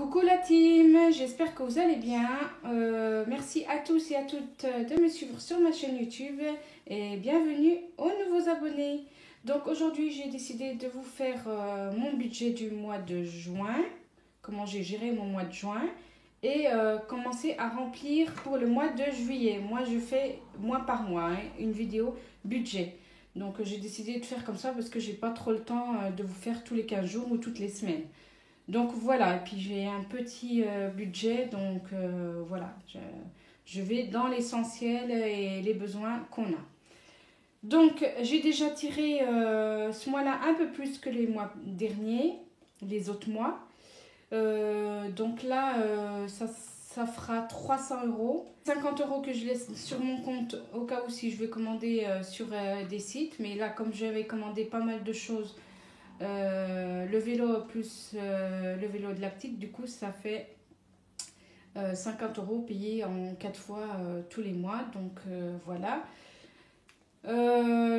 Coucou la team, j'espère que vous allez bien. Merci à tous et à toutes de me suivre sur ma chaîne YouTube et bienvenue aux nouveaux abonnés. Donc aujourd'hui j'ai décidé de vous faire mon budget du mois de juin, comment j'ai géré mon mois de juin et commencer à remplir pour le mois de juillet. Moi je fais mois par mois une vidéo budget. Donc j'ai décidé de faire comme ça parce que j'ai pas trop le temps de vous faire tous les 15 jours ou toutes les semaines. Donc voilà, et puis j'ai un petit budget, donc voilà, je vais dans l'essentiel et les besoins qu'on a. Donc j'ai déjà tiré ce mois-là un peu plus que les mois derniers, les autres mois. Donc là, ça fera 300 €. 50 € que je laisse sur mon compte au cas où si je vais commander sur des sites. Mais là, comme j'avais commandé pas mal de choses, le vélo plus le vélo de la petite, du coup ça fait 50 € payés en 4 fois tous les mois. Donc voilà.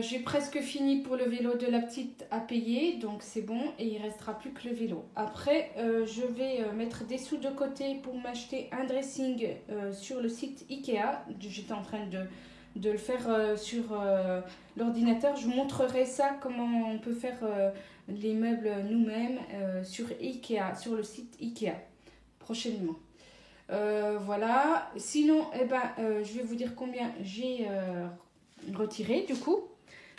J'ai presque fini pour le vélo de la petite à payer, donc c'est bon et il restera plus que le vélo. Après je vais mettre des sous de côté pour m'acheter un dressing sur le site Ikea. J'étais en train de le faire sur l'ordinateur. Je vous montrerai ça, comment on peut faire les meubles nous-mêmes sur Ikea, sur le site Ikea prochainement. Voilà, sinon je vais vous dire combien j'ai retiré du coup.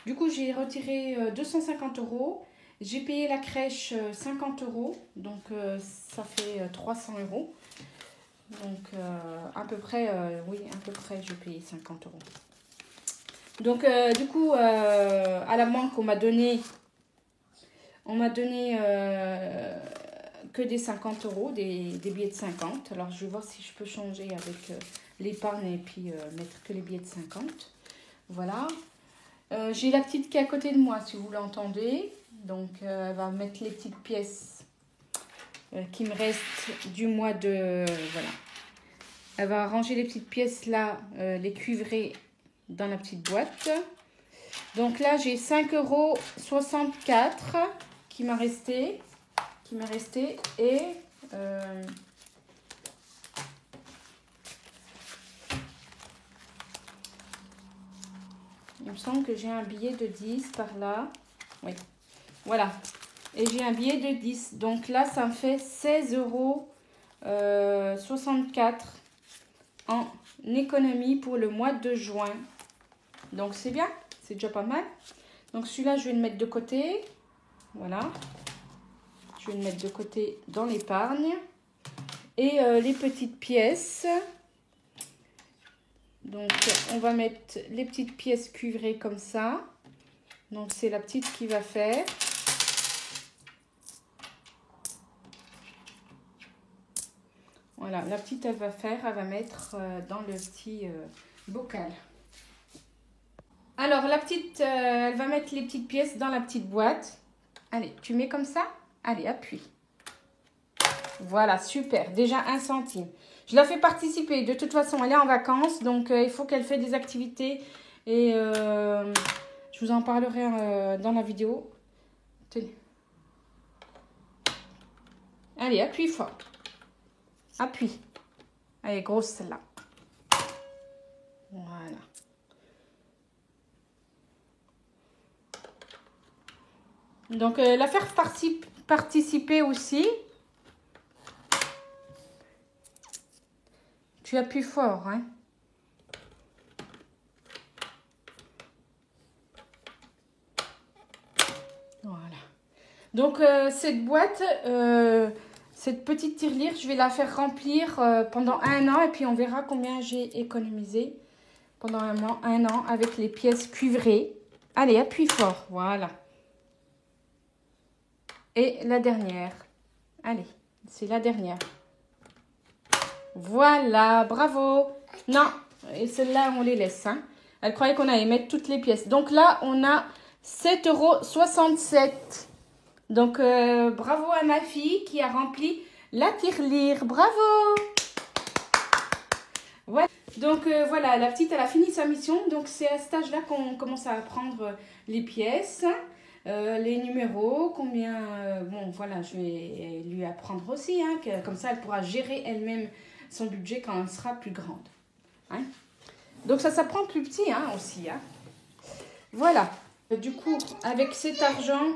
J'ai retiré 250 €. J'ai payé la crèche 50 €, donc ça fait 300 €. Donc à peu près, oui, à peu près j'ai payé 50 €. Donc du coup à la banque on m'a donné que des 50 €, des billets de 50. Alors je vais voir si je peux changer avec l'épargne et puis mettre que les billets de 50. Voilà. J'ai la petite qui est à côté de moi, si vous l'entendez. Donc elle va mettre les petites pièces qui me restent du mois de... voilà. Elle va ranger les petites pièces là, les cuivrées dans la petite boîte. Donc là j'ai 5,64 € qui m'a resté. Et il me semble que j'ai un billet de 10 par là. Oui, voilà. Et j'ai un billet de 10. Donc là, ça me fait 16,64 € en économie pour le mois de juin. Donc c'est bien, c'est déjà pas mal. Donc celui-là, je vais le mettre de côté. Voilà. Je vais le mettre de côté dans l'épargne. Et les petites pièces. Donc on va mettre les petites pièces cuivrées comme ça. Donc c'est la petite qui va faire. Voilà, la petite elle va mettre dans le petit bocal. Alors la petite, elle va mettre les petites pièces dans la petite boîte. Allez, tu mets comme ça. Allez, appuie. Voilà, super. Déjà 1 centime. Je la fais participer. De toute façon, elle est en vacances. Donc, il faut qu'elle fasse des activités. Et je vous en parlerai dans la vidéo. Tenez. Allez, appuie fort. Appuie. Elle est grosse celle-là. Voilà. Donc, la faire participer aussi. Tu appuies fort, hein. Voilà. Donc, cette boîte, cette petite tirelire, je vais la faire remplir pendant 1 an. Et puis, on verra combien j'ai économisé pendant un an avec les pièces cuivrées. Allez, appuie fort. Voilà. Et la dernière. Allez, c'est la dernière. Voilà, bravo. Non, et celle-là, on les laisse. Hein. Elle croyait qu'on allait mettre toutes les pièces. Donc là, on a 7,67 €. Donc, bravo à ma fille qui a rempli la tirelire. Bravo. Voilà. Donc, voilà, la petite, elle a fini sa mission. Donc, c'est à cet âge-là qu'on commence à apprendre les pièces. les numéros, combien... bon, voilà, je vais lui apprendre aussi, hein, comme ça, elle pourra gérer elle-même son budget quand elle sera plus grande. Hein. Donc, ça s'apprend plus petit hein, aussi. Hein. Voilà. Du coup, avec cet argent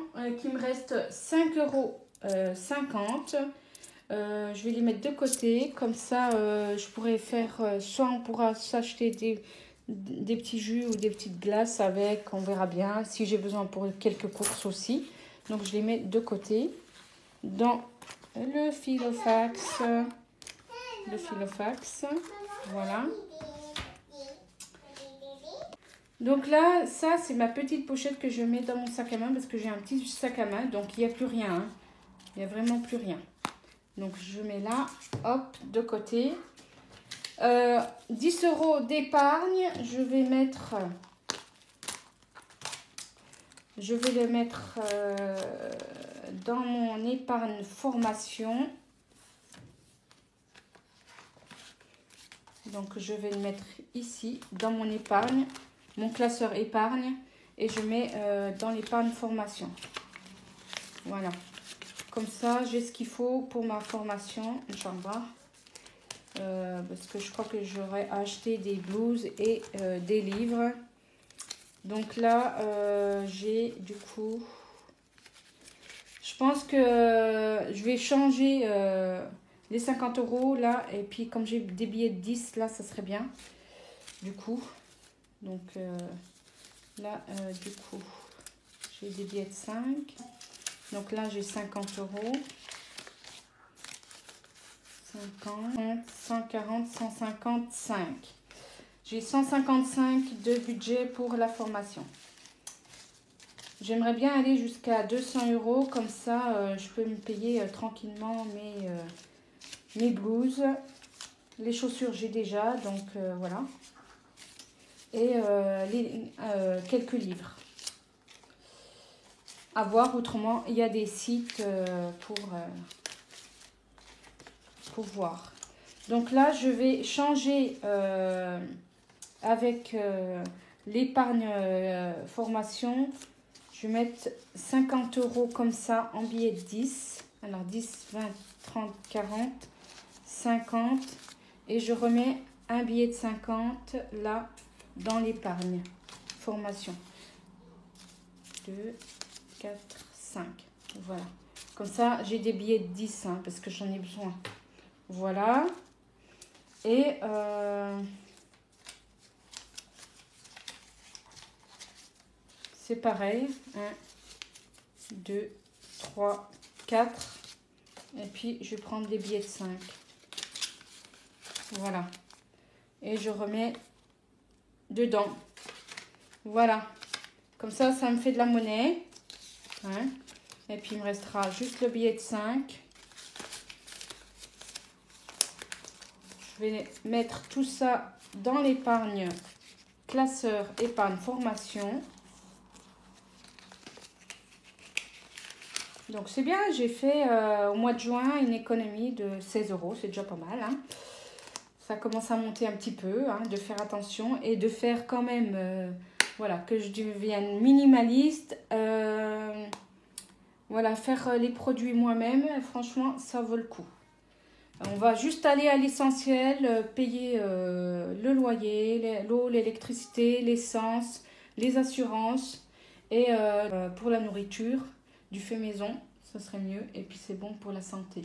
qui me reste 5,50 €, je vais les mettre de côté. Comme ça, je pourrais faire... soit on pourra s'acheter des petits jus ou des petites glaces avec, on verra bien. Si j'ai besoin pour quelques courses aussi. Donc, je les mets de côté dans le Filofax. Le Filofax. Voilà. Donc là, ça, c'est ma petite pochette que je mets dans mon sac à main parce que j'ai un petit sac à main. Donc, il n'y a plus rien. Hein. Il n'y a vraiment plus rien. Donc, je mets là, hop, de côté. 10 € d'épargne. Je vais le mettre dans mon épargne formation. Donc, je vais le mettre ici, dans mon épargne. Mon classeur épargne et je mets dans l'épargne formation. Voilà. Comme ça, j'ai ce qu'il faut pour ma formation, Inch'Allah. Parce que je crois que j'aurais acheté des blouses et des livres. Donc là, j'ai du coup... Je pense que je vais changer les 50 € là. Et puis comme j'ai des billets de 10, là, ça serait bien. Du coup... Donc là, du coup, j'ai des billets de 5. Donc là, j'ai 50 €. 50, 140, 155. J'ai 155 de budget pour la formation. J'aimerais bien aller jusqu'à 200 €. Comme ça, je peux me payer tranquillement mes blouses. Les chaussures, j'ai déjà. Donc voilà. Et quelques livres à voir. Autrement, il y a des sites pour voir. Donc là, je vais changer avec l'épargne formation. Je vais mettre 50 € comme ça en billets de 10. Alors 10, 20, 30, 40, 50. Et je remets un billet de 50 là. Dans l'épargne, formation. 2, 4, 5. Voilà. Comme ça, j'ai des billets de 10 hein, parce que j'en ai besoin. Voilà. Et c'est pareil. 1, 2, 3, 4. Et puis, je vais prendre des billets de 5. Voilà. Et je remets... dedans. Voilà. Comme ça, ça me fait de la monnaie. Hein. Et puis, il me restera juste le billet de 5. Je vais mettre tout ça dans l'épargne classeur épargne formation. Donc, c'est bien. J'ai fait au mois de juin une économie de 16 €. C'est déjà pas mal. Hein. Ça commence à monter un petit peu, hein, de faire attention et de faire quand même, voilà, que je devienne minimaliste. Voilà, faire les produits moi-même, franchement, ça vaut le coup. On va juste aller à l'essentiel, payer le loyer, l'eau, l'électricité, l'essence, les assurances et pour la nourriture, du fait maison, ça serait mieux et puis c'est bon pour la santé.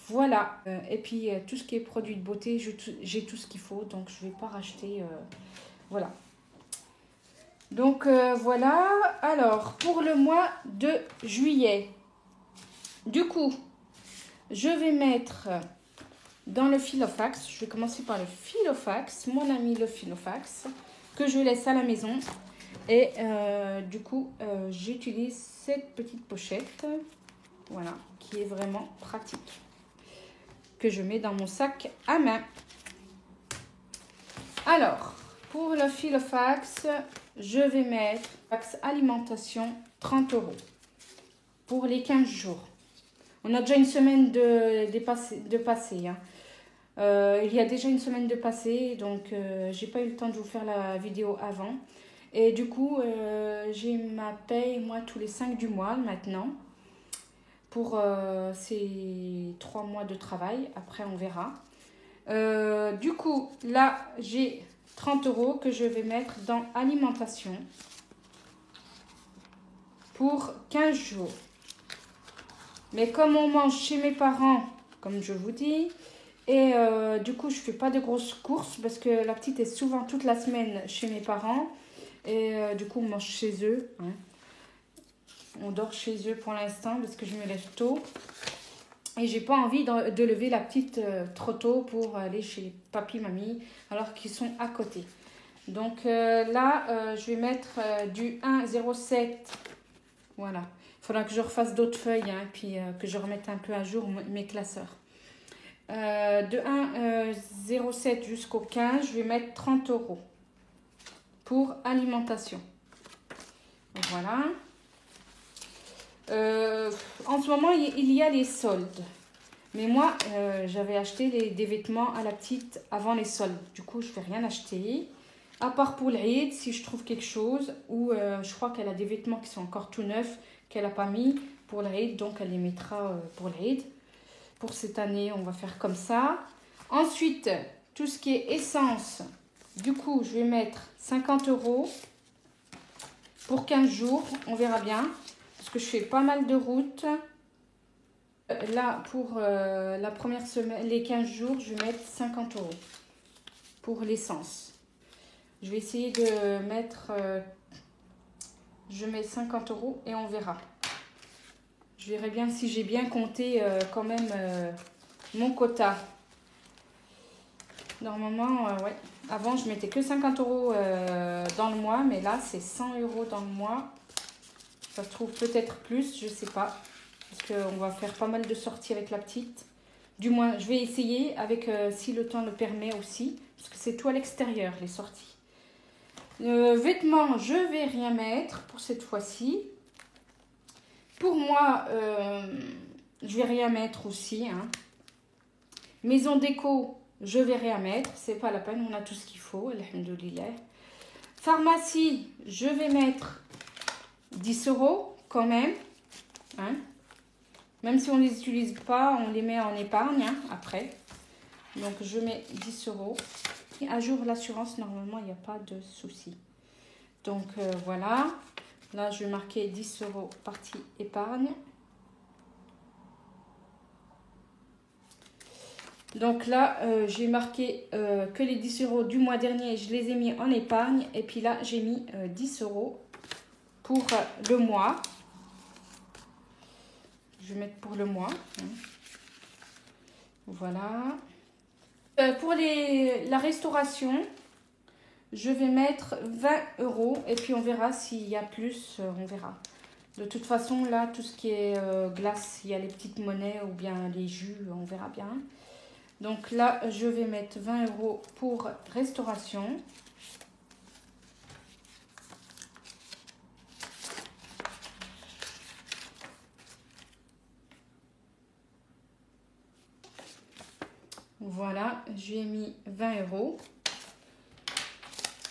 Voilà, et puis tout ce qui est produit de beauté, j'ai tout ce qu'il faut, donc je ne vais pas racheter, voilà. Donc voilà, alors pour le mois de juillet, du coup, je vais mettre dans le Filofax, je vais commencer par le Filofax, mon ami le Filofax, que je laisse à la maison. Et du coup, j'utilise cette petite pochette, voilà, qui est vraiment pratique, que je mets dans mon sac à main. Alors, pour le Filofax, je vais mettre fax alimentation 30 € pour les 15 jours. On a déjà une semaine de passé. Hein. Il y a déjà une semaine de passé, donc j'ai pas eu le temps de vous faire la vidéo avant. Et du coup, j'ai ma paye, moi, tous les 5 du mois maintenant. Pour ces 3 mois de travail. Après, on verra. Du coup, là, j'ai 30 € que je vais mettre dans alimentation pour 15 jours. Mais comme on mange chez mes parents, comme je vous dis, et du coup, je fais pas de grosses courses parce que la petite est souvent toute la semaine chez mes parents. Et du coup, on mange chez eux. Hein. On dort chez eux pour l'instant parce que je me lève tôt. Et j'ai pas envie de lever la petite trop tôt pour aller chez papy, mamie, alors qu'ils sont à côté. Donc là, je vais mettre du 1,07. Voilà. Il faudra que je refasse d'autres feuilles, hein, puis que je remette un peu à jour mes classeurs. De 1,07 jusqu'au 15, je vais mettre 30 € pour alimentation. Voilà. En ce moment, il y a les soldes. Mais moi, j'avais acheté des vêtements à la petite avant les soldes. Du coup, je ne vais rien acheter. À part pour l'Aïd, si je trouve quelque chose. Ou je crois qu'elle a des vêtements qui sont encore tout neufs, qu'elle n'a pas mis pour l'Aïd. Donc, elle les mettra pour l'Aïd. Pour cette année, on va faire comme ça. Ensuite, tout ce qui est essence. Du coup, je vais mettre 50 € pour 15 jours. On verra bien. Parce que je fais pas mal de routes. Là, pour la première semaine, les 15 jours, je vais mettre 50 € pour l'essence. Je vais essayer de mettre... je mets 50 € et on verra. Je verrai bien si j'ai bien compté quand même mon quota. Normalement, ouais. Avant, je mettais que 50 € dans le mois, mais là, c'est 100 € dans le mois. Ça se trouve peut-être plus, je sais pas. Parce qu'on va faire pas mal de sorties avec la petite. Du moins, je vais essayer avec si le temps le permet aussi. Parce que c'est tout à l'extérieur, les sorties. Vêtements, je vais rien mettre pour cette fois-ci. Pour moi, je vais rien mettre aussi. Hein. Maison déco, je vais rien mettre. C'est pas la peine, on a tout ce qu'il faut. Alhamdoulilah. Pharmacie, je vais mettre 10 € quand même. Hein. Même si on ne les utilise pas, on les met en épargne hein, après. Donc, je mets 10 €. Et à jour, l'assurance, normalement, il n'y a pas de souci. Donc, voilà. Là, je vais marquer 10 € partie épargne. Donc là, j'ai marqué que les 10 € du mois dernier, je les ai mis en épargne. Et puis là, j'ai mis 10 € pour le mois. Je vais mettre pour le mois. Hein. Voilà. Pour la restauration, je vais mettre 20 €. Et puis, on verra s'il y a plus. On verra. De toute façon, là, tout ce qui est glace, il y a les petites monnaies ou bien les jus. On verra bien. Donc là, je vais mettre 20 € pour restauration. Voilà, j'ai mis 20 €.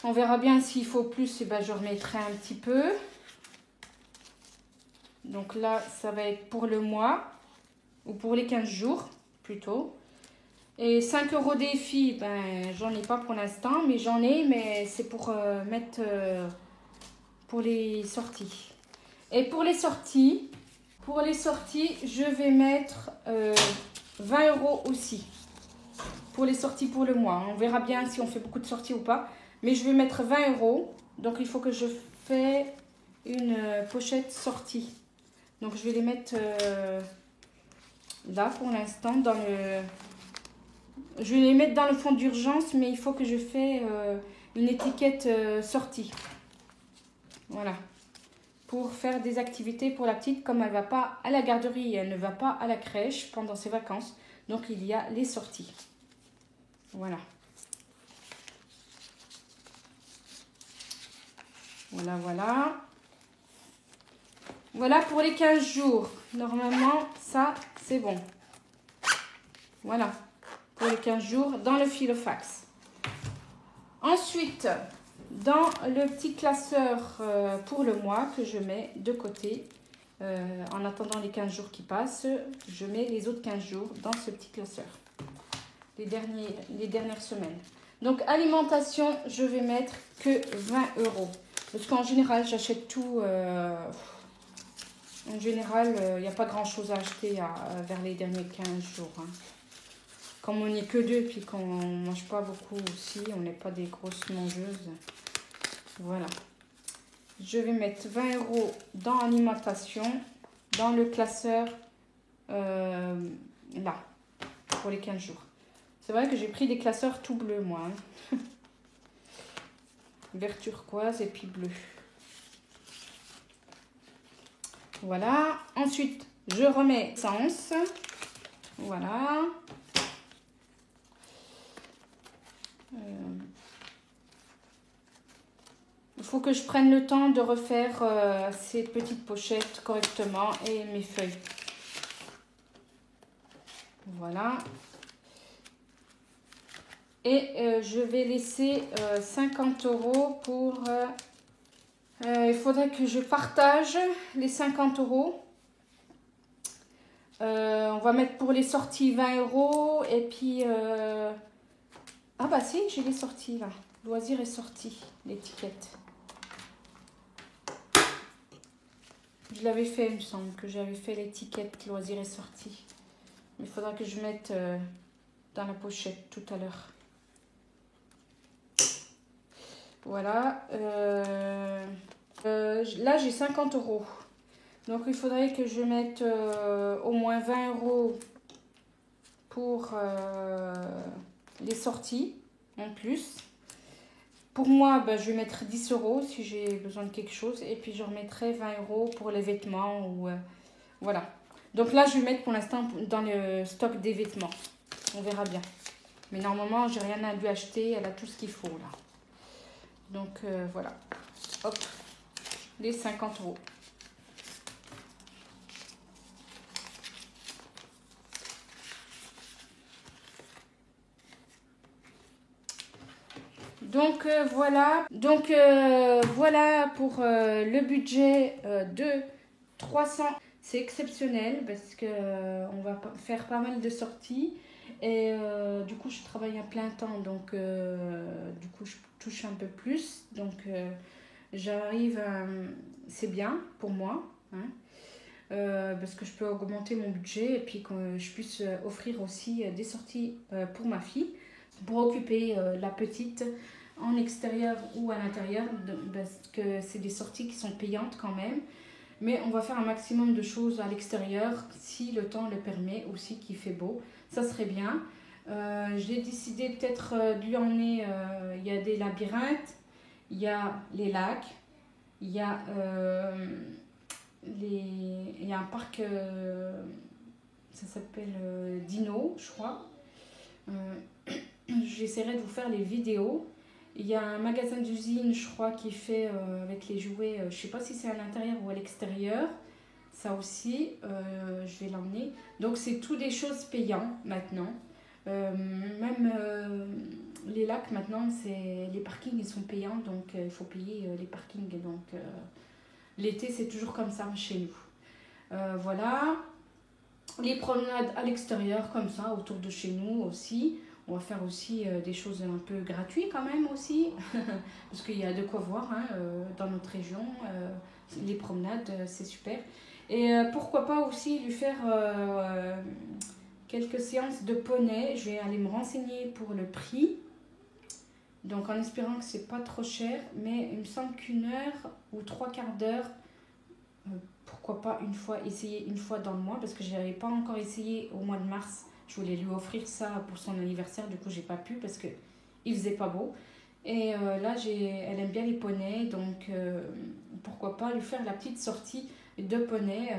On verra bien s'il faut plus, et ben je remettrai un petit peu. Donc là, ça va être pour le mois, ou pour les 15 jours plutôt. Et 5 € des filles, ben j'en ai pas pour l'instant, mais j'en ai, mais c'est pour mettre pour les sorties. Et pour les sorties, je vais mettre 20 € aussi. Pour les sorties pour le mois. On verra bien si on fait beaucoup de sorties ou pas. Mais je vais mettre 20 €. Donc, il faut que je fasse une pochette sortie. Donc, je vais les mettre là pour l'instant. Je vais les mettre dans le fond d'urgence. Mais il faut que je fasse une étiquette sortie. Voilà. Pour faire des activités pour la petite. Comme elle ne va pas à la garderie, elle ne va pas à la crèche pendant ses vacances. Donc, il y a les sorties. Voilà. Voilà, voilà. Voilà pour les 15 jours. Normalement, ça, c'est bon. Voilà. Pour les 15 jours dans le filofax. Ensuite, Dans le petit classeur pour le mois que je mets de côté, en attendant les 15 jours qui passent, je mets les autres 15 jours dans ce petit classeur, les dernières semaines. Donc alimentation, je vais mettre que 20 €. Parce qu'en général, j'achète tout. En général, il n'y a pas grand chose à acheter vers les derniers 15 jours. Hein. Comme on n'est que deux, puis qu'on ne mange pas beaucoup aussi, on n'est pas des grosses mangeuses. Voilà. Je vais mettre 20 € dans alimentation, dans le classeur, là, pour les 15 jours. C'est vrai que j'ai pris des classeurs tout bleus, moi. Hein. Vert turquoise et puis bleu. Voilà. Ensuite, je remets essence. Voilà. Il faut que je prenne le temps de refaire ces petites pochettes correctement et mes feuilles. Voilà. Et je vais laisser 50 € pour... il faudrait que je partage les 50 €. On va mettre pour les sorties 20 € et puis... Ah bah si, j'ai les sorties là. Loisirs et sorties, l'étiquette. Je l'avais fait, il me semble, que j'avais fait l'étiquette loisirs et sorties. Mais il faudra que je mette dans la pochette tout à l'heure. Voilà. Là, j'ai 50 €. Donc, il faudrait que je mette au moins 20 € pour les sorties en plus. Pour moi, ben, je vais mettre 10 € si j'ai besoin de quelque chose. Et puis, je remettrai 20 € pour les vêtements. Ou, voilà. Donc là, je vais mettre pour l'instant dans le stock des vêtements. On verra bien. Mais normalement, j'ai rien à lui acheter. Elle a tout ce qu'il faut là. Donc, voilà. Hop. Les 50 €. Donc voilà, voilà pour le budget de 300. C'est exceptionnel parce que on va faire pas mal de sorties et du coup je travaille à plein temps, donc du coup je touche un peu plus, donc j'arrive à... C'est bien pour moi, hein, parce que je peux augmenter mon budget et puis que je puisse offrir aussi des sorties pour ma fille, pour occuper la petite en extérieur ou à l'intérieur, parce que c'est des sorties qui sont payantes quand même. Mais on va faire un maximum de choses à l'extérieur, si le temps le permet, aussi qu'il fait beau. Ça serait bien. J'ai décidé peut-être de lui emmener, il y a des labyrinthes, il y a les lacs, il y a, il y a un parc, ça s'appelle Dino, je crois. J'essaierai de vous faire les vidéos. Il y a un magasin d'usine, je crois, qui fait avec les jouets, je ne sais pas si c'est à l'intérieur ou à l'extérieur. Ça aussi, je vais l'emmener. Donc, c'est tout des choses payantes maintenant. Même les lacs, maintenant, les parkings, ils sont payants. Donc, il faut payer les parkings. Donc, l'été, c'est toujours comme ça chez nous. Voilà. Les promenades à l'extérieur, comme ça, autour de chez nous aussi. On va faire aussi des choses un peu gratuites quand même aussi, parce qu'il y a de quoi voir hein, dans notre région. Les promenades, c'est super. Et pourquoi pas aussi lui faire quelques séances de poney. Je vais aller me renseigner pour le prix. Donc en espérant que c'est pas trop cher, mais il me semble qu'une heure ou 3/4 d'heure, pourquoi pas essayer une fois dans le mois, parce que je n'avais pas encore essayé au mois de mars. Je voulais lui offrir ça pour son anniversaire, du coup j'ai pas pu parce que il faisait pas beau. Et là elle aime bien les poneys, donc pourquoi pas lui faire la petite sortie de poney,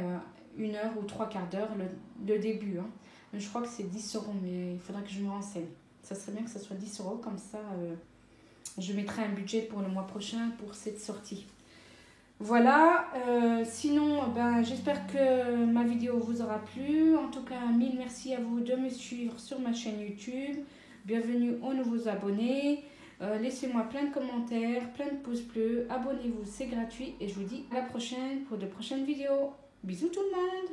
une heure ou 3/4 d'heure le début. Hein. Je crois que c'est 10 €, mais il faudra que je me renseigne. Ça serait bien que ça soit 10 €, comme ça je mettrai un budget pour le mois prochain pour cette sortie. Voilà, sinon ben, j'espère que ma vidéo vous aura plu. En tout cas, mille merci à vous de me suivre sur ma chaîne YouTube. Bienvenue aux nouveaux abonnés. Laissez-moi plein de commentaires, plein de pouces bleus. Abonnez-vous, c'est gratuit. Et je vous dis à la prochaine pour de prochaines vidéos. Bisous tout le monde!